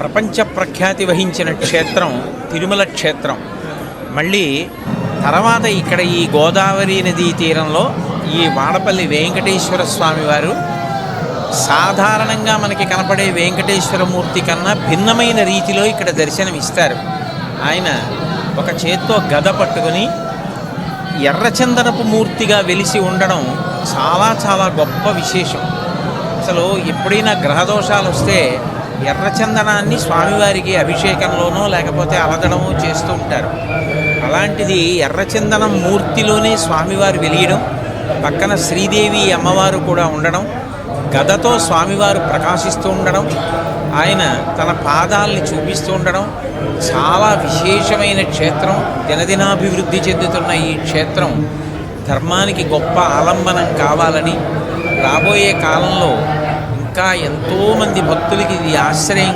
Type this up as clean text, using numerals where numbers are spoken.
ప్రపంచ ప్రఖ్యాతి వహించిన క్షేత్రం తిరుమల క్షేత్రం. మళ్ళీ తర్వాత ఇక్కడ ఈ గోదావరి నదీ తీరంలో ఈ వాడపల్లి వెంకటేశ్వర స్వామి వారు సాధారణంగా మనకి కనపడే వెంకటేశ్వరమూర్తి కన్నా భిన్నమైన రీతిలో ఇక్కడ దర్శనమిస్తారు. ఆయన ఒక చేత్తో గద పట్టుకొని ఎర్రచందనపు మూర్తిగా వెలిసి ఉండడం చాలా చాలా గొప్ప విశేషం. అసలు ఎప్పుడైనా గ్రహదోషాలు వస్తే ఎర్రచందనాన్ని స్వామివారికి అభిషేకంలోనో లేకపోతే అలదడమో చేస్తూ ఉంటారు. అలాంటిది ఎర్రచందనం మూర్తిలోనే స్వామివారు వెలియడం, పక్కన శ్రీదేవి అమ్మవారు కూడా ఉండడం, గదతో స్వామివారు ప్రకాశిస్తూ ఉండడం, ఆయన తన పాదాలని చూపిస్తూ ఉండడం చాలా విశేషమైన క్షేత్రం. దినదినాభివృద్ధి చెందుతున్న ఈ క్షేత్రం ధర్మానికి గొప్ప ఆలంబనం కావాలని రాబోయే కాలంలో ఇంకా ఎంతోమంది భక్తులకి ఇది ఆశ్రయం